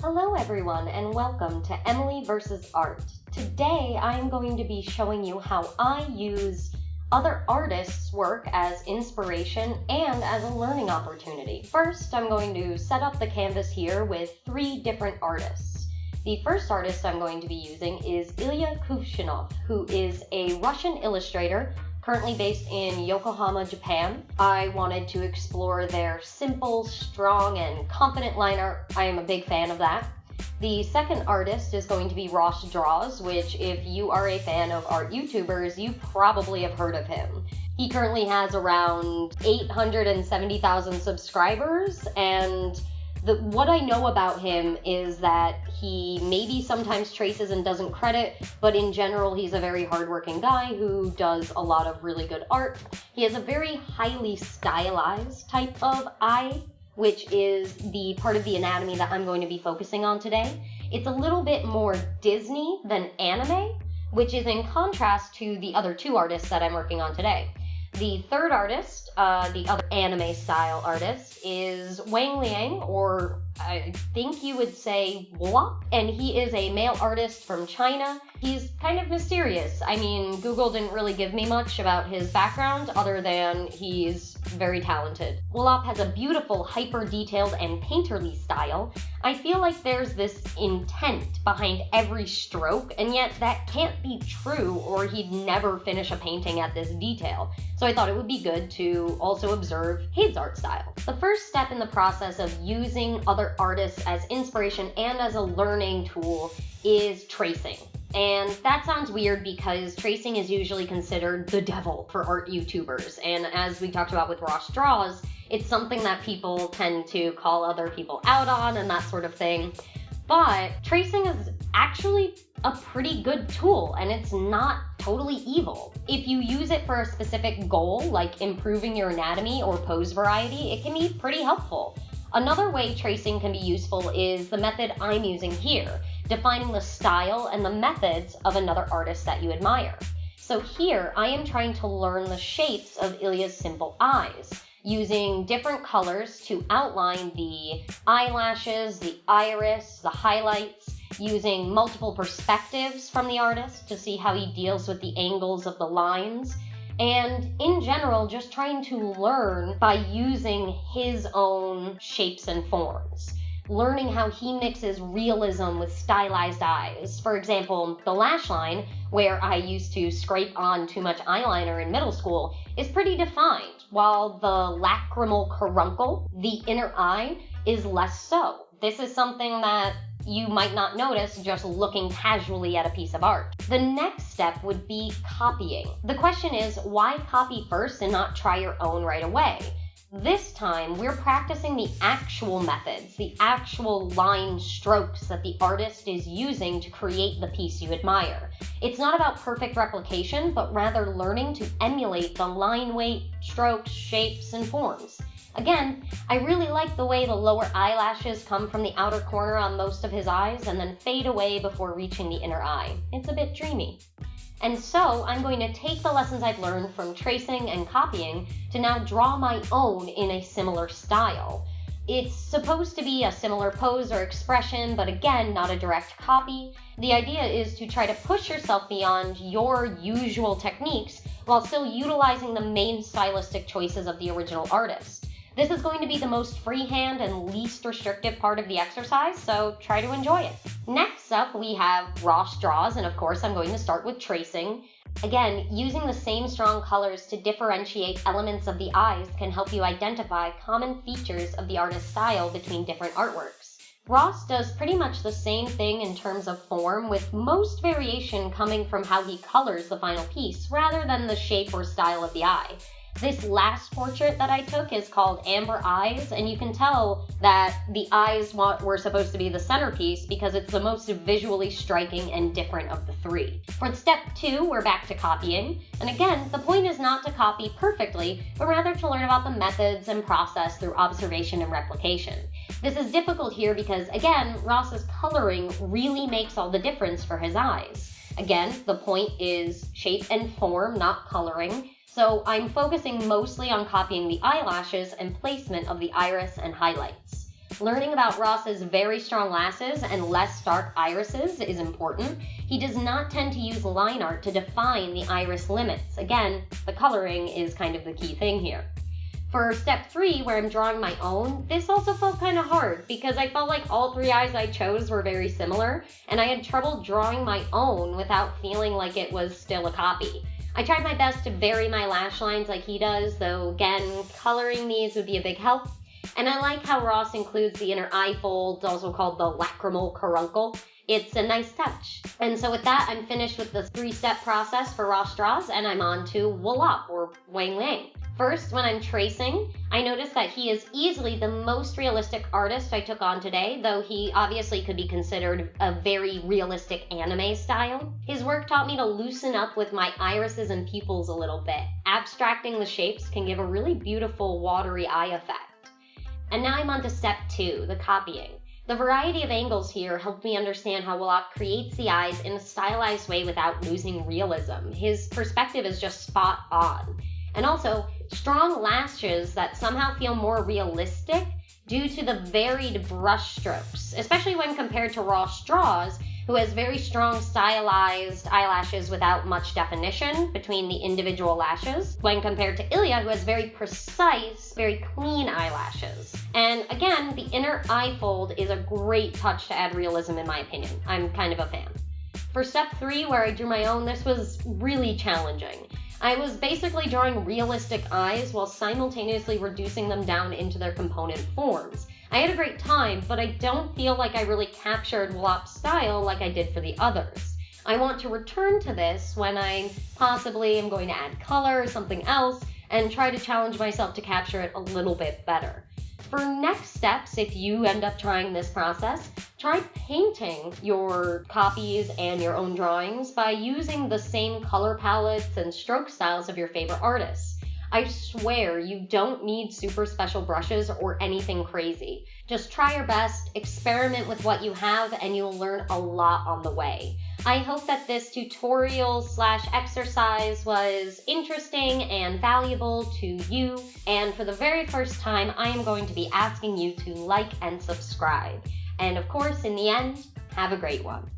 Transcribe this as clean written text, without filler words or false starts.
Hello everyone and welcome to EmilyVSArt. Today I am going to be showing you how I use other artists' work as inspiration and as a learning opportunity. First, I'm going to set up the canvas here with 3 different artists. The first artist I'm going to be using is Ilya Kuvshinov, who is a Russian illustrator currently based in Yokohama, Japan. I wanted to explore their simple, strong, and confident line art. I am a big fan of that. The second artist is going to be Ross Draws, which if you are a fan of art YouTubers, you probably have heard of him. He currently has around 870,000 subscribers, and what I know about him is that he maybe sometimes traces and doesn't credit, but in general he's a very hardworking guy who does a lot of really good art. He has a very highly stylized type of eye, which is the part of the anatomy that I'm going to be focusing on today. It's a little bit more Disney than anime, which is in contrast to the other 2 artists that I'm working on today. The third artist, the other anime style artist, is Wang Liang, or I think you would say Wulop, and he is a male artist from China. He's kind of mysterious. I mean, Google didn't really give me much about his background other than he's very talented. Wulop has a beautiful, hyper-detailed and painterly style. I feel like there's this intent behind every stroke, and yet that can't be true or he'd never finish a painting at this detail. So I thought it would be good to also observe his art style. The first step in the process of using other artists as inspiration and as a learning tool is tracing. And that sounds weird because tracing is usually considered the devil for art YouTubers. And as we talked about with Ross Draws, it's something that people tend to call other people out on and that sort of thing. But tracing is actually a pretty good tool, and it's not totally evil. If you use it for a specific goal, like improving your anatomy or pose variety, it can be pretty helpful. Another way tracing can be useful is the method I'm using here, defining the style and the methods of another artist that you admire. So here, I am trying to learn the shapes of Ilya's simple eyes, using different colors to outline the eyelashes, the iris, the highlights, using multiple perspectives from the artist to see how he deals with the angles of the lines, and in general, just trying to learn by using his own shapes and forms. Learning how he mixes realism with stylized eyes. For example, the lash line, where I used to scrape on too much eyeliner in middle school, is pretty defined, while the lacrimal caruncle, the inner eye, is less so. This is something that you might not notice just looking casually at a piece of art. The next step would be copying. The question is, why copy first and not try your own right away? This time, we're practicing the actual methods, the actual line strokes that the artist is using to create the piece you admire. It's not about perfect replication, but rather learning to emulate the line weight, strokes, shapes, and forms. Again, I really like the way the lower eyelashes come from the outer corner on most of his eyes and then fade away before reaching the inner eye. It's a bit dreamy. And so I'm going to take the lessons I've learned from tracing and copying to now draw my own in a similar style. It's supposed to be a similar pose or expression, but again, not a direct copy. The idea is to try to push yourself beyond your usual techniques while still utilizing the main stylistic choices of the original artist. This is going to be the most freehand and least restrictive part of the exercise, so try to enjoy it. Next up, we have Ross Draws, and of course I'm going to start with tracing. Again, using the same strong colors to differentiate elements of the eyes can help you identify common features of the artist's style between different artworks. Ross does pretty much the same thing in terms of form, with most variation coming from how he colors the final piece, rather than the shape or style of the eye. This last portrait that I took is called Amber Eyes, and you can tell that the eyes were supposed to be the centerpiece because it's the most visually striking and different of the 3. For step 2, we're back to copying, and again, the point is not to copy perfectly, but rather to learn about the methods and process through observation and replication. This is difficult here because, again, Ross's coloring really makes all the difference for his eyes. Again, the point is shape and form, not coloring. So I'm focusing mostly on copying the eyelashes and placement of the iris and highlights. Learning about Ross's very strong lashes and less dark irises is important. He does not tend to use line art to define the iris limits. Again, the coloring is kind of the key thing here. For step 3, where I'm drawing my own, this also felt kind of hard because I felt like all 3 eyes I chose were very similar, and I had trouble drawing my own without feeling like it was still a copy. I tried my best to vary my lash lines like he does, though again, coloring these would be a big help. And I like how Ross includes the inner eye fold, also called the lacrimal caruncle. It's a nice touch. And so with that, I'm finished with the 3-step process for Ross straws, and I'm on to Wallop, or Wang Lang. First, when I'm tracing, I noticed that he is easily the most realistic artist I took on today, though he obviously could be considered a very realistic anime style. His work taught me to loosen up with my irises and pupils a little bit. Abstracting the shapes can give a really beautiful watery eye effect. And now I'm on to step 2, the copying. The variety of angles here helped me understand how Wallop creates the eyes in a stylized way without losing realism. His perspective is just spot on. And also, strong lashes that somehow feel more realistic due to the varied brush strokes, especially when compared to Ross Straws, who has very strong stylized eyelashes without much definition between the individual lashes, when compared to Ilya, who has very precise, very clean eyelashes. And again, the inner eye fold is a great touch to add realism in my opinion. I'm kind of a fan. For step 3, where I drew my own, this was really challenging. I was basically drawing realistic eyes while simultaneously reducing them down into their component forms. I had a great time, but I don't feel like I really captured Wallop's style like I did for the others. I want to return to this when I possibly am going to add color or something else and try to challenge myself to capture it a little bit better. For next steps, if you end up trying this process, try painting your copies and your own drawings by using the same color palettes and stroke styles of your favorite artists. I swear you don't need super special brushes or anything crazy. Just try your best, experiment with what you have, and you'll learn a lot on the way. I hope that this tutorial/exercise was interesting and valuable to you, and for the very first time, I am going to be asking you to like and subscribe. And of course, in the end, have a great one.